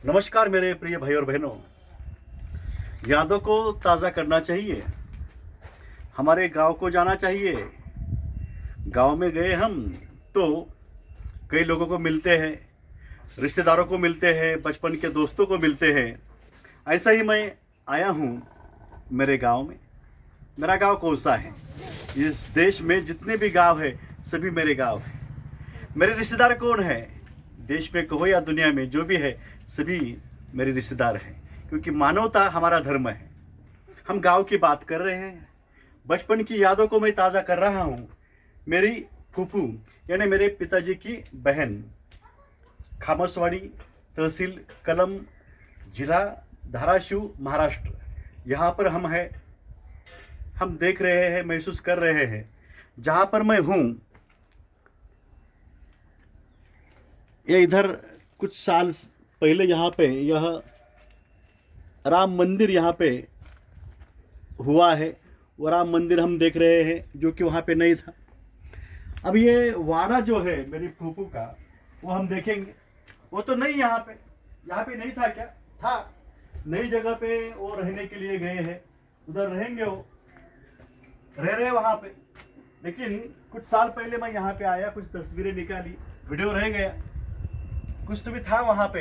नमस्कार मेरे प्रिय भाई और बहनों। यादों को ताज़ा करना चाहिए, हमारे गांव को जाना चाहिए। गांव में गए हम तो कई लोगों को मिलते हैं, रिश्तेदारों को मिलते हैं, बचपन के दोस्तों को मिलते हैं। ऐसा ही मैं आया हूँ मेरे गांव में। मेरा गांव कौसा है, इस देश में जितने भी गांव है सभी मेरे गांव हैं। मेरे रिश्तेदार कौन है, देश में कहो या दुनिया में जो भी है सभी मेरे रिश्तेदार हैं, क्योंकि मानवता हमारा धर्म है। हम गांव की बात कर रहे हैं, बचपन की यादों को मैं ताज़ा कर रहा हूँ। मेरी फूफू यानी मेरे पिताजी की बहन, खामसवाड़ी, तहसील कलम, जिला धाराशिव, महाराष्ट्र, यहाँ पर हम देख रहे हैं, महसूस कर रहे हैं। जहाँ पर मैं हूँ ये इधर कुछ साल पहले यहाँ पे यह राम मंदिर यहाँ पे हुआ है। वो राम मंदिर हम देख रहे हैं जो कि वहाँ पे नहीं था। अब ये वाड़ा जो है मेरी फूफू का वो हम देखेंगे। वो तो नहीं यहाँ पे नहीं था, क्या था? नई जगह पे वो रहने के लिए गए हैं, उधर रहेंगे, वो रह रहे वहाँ पे। लेकिन कुछ साल पहले मैं यहाँ पे आया, कुछ तस्वीरें निकाली, वीडियो रह गया। कुछ तो भी था वहाँ पे,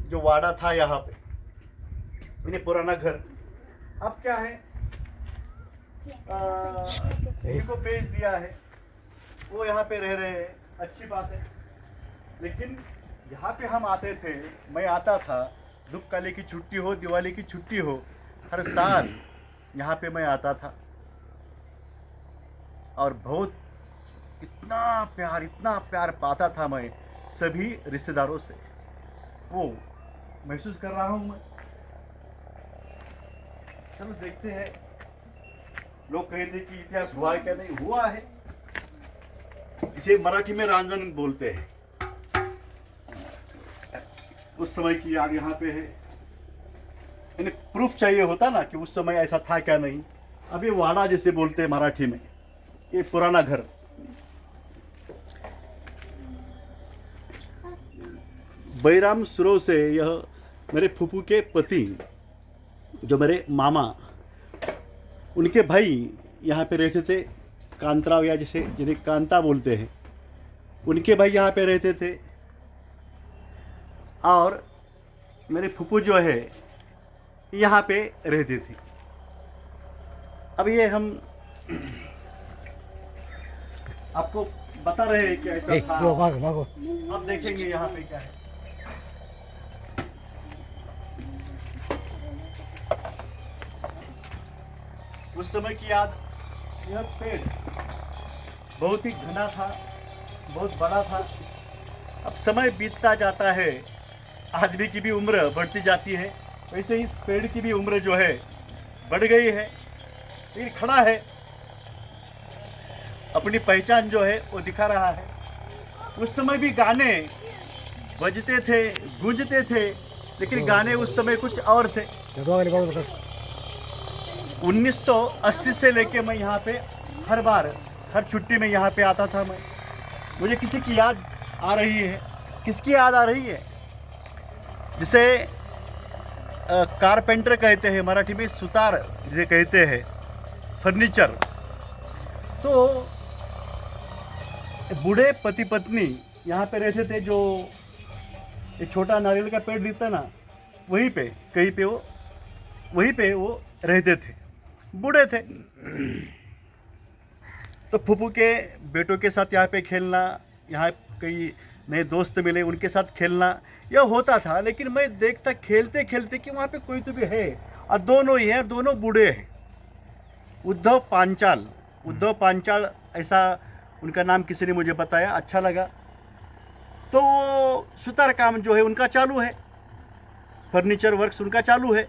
जो वाड़ा था यहाँ पे, ये पुराना घर। अब क्या है, किसी को बेच दिया है, वो यहाँ पे रह रहे हैं, अच्छी बात है। लेकिन यहाँ पे हम आते थे, मैं आता था, दुख काले की छुट्टी हो, दिवाली की छुट्टी हो, हर साल यहाँ पे मैं आता था। और बहुत इतना प्यार पाता था मैं सभी रिश्तेदारों से, वो महसूस कर रहा हूँ मैं। चलो देखते हैं, लोग कहे थे कि इतिहास हुआ है, क्या नहीं हुआ है। इसे मराठी में रांझण बोलते हैं। उस समय की याद यहाँ पे है, यानी प्रूफ चाहिए होता ना कि उस समय ऐसा था क्या नहीं। अब ये वाड़ा जिसे बोलते हैं मराठी में, ये पुराना घर। बैराम सुरव से यह मेरे फूफू के पति, जो मेरे मामा, उनके भाई यहाँ पे रहते थे। कांतराव या जिन्हें कांता बोलते हैं, उनके भाई यहाँ पे रहते थे। और मेरे फूफू जो है यहाँ पे रहते थे। अब ये हम आपको बता रहे हैं कि ऐसा था। भागो। अब देखेंगे यहाँ पे क्या है। उस समय की याद, यह पेड़ बहुत ही घना था, बहुत बड़ा था। अब समय बीतता जाता है, आदमी की भी उम्र बढ़ती जाती है, वैसे ही इस पेड़ की भी उम्र जो है बढ़ गई है, लेकिन खड़ा है, अपनी पहचान जो है वो दिखा रहा है। उस समय भी गाने बजते थे, गूंजते थे, लेकिन गाने उस समय कुछ और थे। 1980 से लेके मैं यहाँ पे हर छुट्टी में यहाँ पे आता था मैं। मुझे किसी की याद आ रही है। किसकी याद आ रही है? जिसे कारपेंटर कहते हैं, मराठी में सुतार जिसे कहते हैं, फर्नीचर। तो बूढ़े पति पत्नी यहाँ पे रहते थे। जो एक छोटा नारियल का पेड़ दिखता ना, वहीं पे कहीं पे वहीं पे वो रहते थे, बूढ़े थे। तो फूफू के बेटों के साथ यहाँ पे खेलना, यहाँ कई नए दोस्त मिले, उनके साथ खेलना यह होता था। लेकिन मैं देखता खेलते खेलते कि वहाँ पे कोई तो भी है, और दोनों ही हैं, दोनों बूढ़े हैं। उद्धव पांचाल ऐसा उनका नाम किसी ने मुझे बताया, अच्छा लगा। तो सुतार काम जो है उनका चालू है, फर्नीचर वर्क्स उनका चालू है,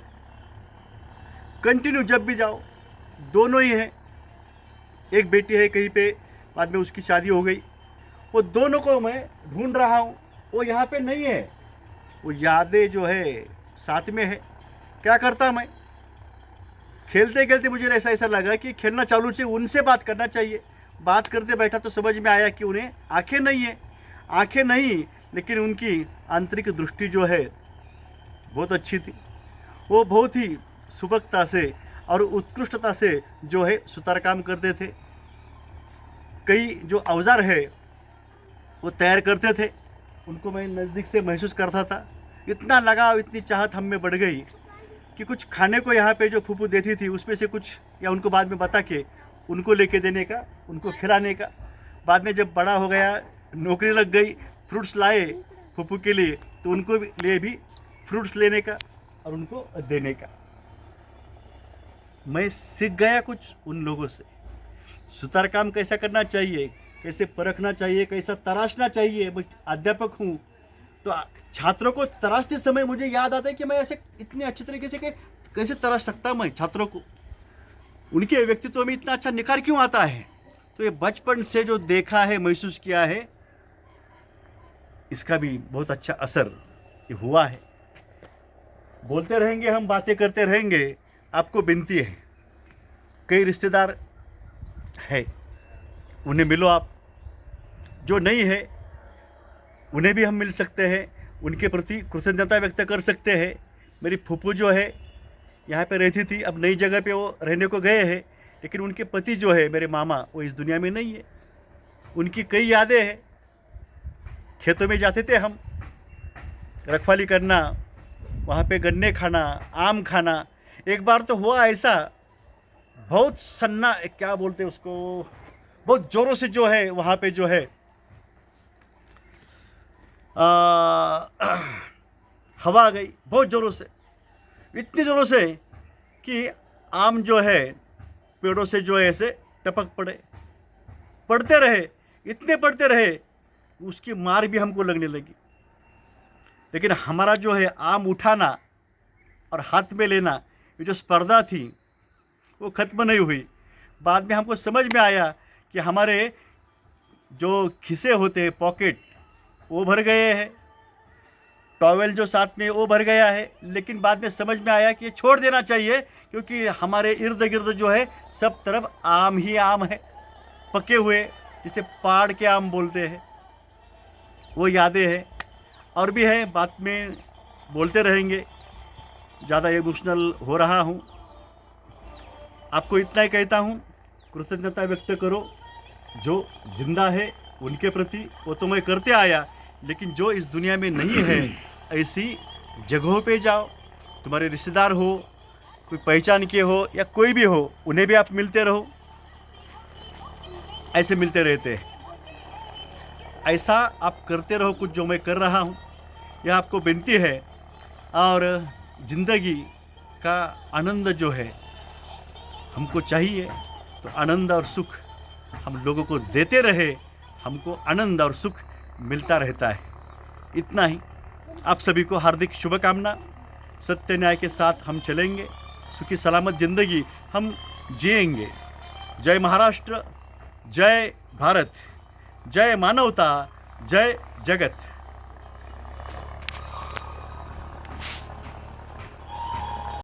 कंटिन्यू। जब भी जाओ दोनों ही हैं। एक बेटी है कहीं पे, बाद में उसकी शादी हो गई। वो दोनों को मैं ढूंढ रहा हूँ, वो यहाँ पे नहीं है। वो यादें जो है साथ में है। क्या करता मैं, खेलते खेलते मुझे ऐसा लगा कि खेलना चालू चाहिए, उनसे बात करना चाहिए। बात करते बैठा तो समझ में आया कि उन्हें आंखें नहीं है। आंखें नहीं, लेकिन उनकी आंतरिक दृष्टि जो है बहुत अच्छी थी। वो बहुत ही सुबकता से और उत्कृष्टता से जो है सुतार काम करते थे। कई जो औजार है वो तैयार करते थे, उनको मैं नज़दीक से महसूस करता था। इतना लगाव, इतनी चाहत हम में बढ़ गई कि कुछ खाने को यहाँ पे जो फूफू देती थी उसमें से कुछ या उनको बाद में बता के उनको लेके देने का, उनको खिलाने का। बाद में जब बड़ा हो गया, नौकरी लग गई, फ्रूट्स लाए फूफू के लिए तो उनको लिए भी फ्रूट्स लेने का और उनको देने का। मैं सीख गया कुछ उन लोगों से, सुतार काम कैसा करना चाहिए, कैसे परखना चाहिए, कैसा तराशना चाहिए। मैं अध्यापक हूँ तो छात्रों को तराशते समय मुझे याद आता है कि मैं ऐसे इतने अच्छे तरीके से कैसे तराश सकता मैं छात्रों को, उनके व्यक्तित्व में इतना अच्छा निखार क्यों आता है। तो ये बचपन से जो देखा है, महसूस किया है, इसका भी बहुत अच्छा असर ये हुआ है। बोलते रहेंगे हम, बातें करते रहेंगे। आपको विनती है, कई रिश्तेदार है उन्हें मिलो आप, जो नहीं है उन्हें भी हम मिल सकते हैं, उनके प्रति कृतज्ञता व्यक्त कर सकते हैं। मेरी फूफू जो है यहाँ पे रहती थी, अब नई जगह पे वो रहने को गए हैं, लेकिन उनके पति जो है मेरे मामा वो इस दुनिया में नहीं है। उनकी कई यादें हैं। खेतों में जाते थे हम रखवाली करना, वहाँ पे गन्ने खाना, आम खाना। एक बार तो हुआ ऐसा, बहुत सन्ना क्या बोलते हैं उसको, बहुत ज़ोरों से जो है वहाँ पे जो है हवा आ गई बहुत ज़ोरों से, इतनी ज़ोरों से कि आम जो है पेड़ों से जो है ऐसे टपक पड़े। पड़ते रहे, इतने पड़ते रहे, उसकी मार भी हमको लगने लगी। लेकिन हमारा जो है आम उठाना और हाथ में लेना, ये जो स्पर्धा थी वो ख़त्म नहीं हुई। बाद में हमको समझ में आया कि हमारे जो खिसे होते हैं, पॉकेट, वो भर गए हैं, टॉवेल जो साथ में वो भर गया है। लेकिन बाद में समझ में आया कि ये छोड़ देना चाहिए, क्योंकि हमारे इर्द गिर्द जो है सब तरफ आम ही आम है, पके हुए, जिसे पहाड़ के आम बोलते हैं। वो यादें हैं और भी है, बात में बोलते रहेंगे। ज़्यादा इमोशनल हो रहा हूँ, आपको इतना ही कहता हूँ, कृतज्ञता व्यक्त करो। जो जिंदा है उनके प्रति वो तो मैं करते आया, लेकिन जो इस दुनिया में नहीं है ऐसी जगहों पे जाओ। तुम्हारे रिश्तेदार हो, कोई पहचान के हो या कोई भी हो, उन्हें भी आप मिलते रहो। ऐसे मिलते रहते हैं, ऐसा आप करते रहो कुछ जो मैं कर रहा हूँ। यह आपको विनती है। और ज़िंदगी का आनंद जो है हमको चाहिए, तो आनंद और सुख हम लोगों को देते रहे, हमको आनंद और सुख मिलता रहता है। इतना ही। आप सभी को हार्दिक शुभकामना। सत्य न्याय के साथ हम चलेंगे, सुखी सलामत ज़िंदगी हम जिएंगे। जय महाराष्ट्र, जय भारत, जय मानवता, जय जगत।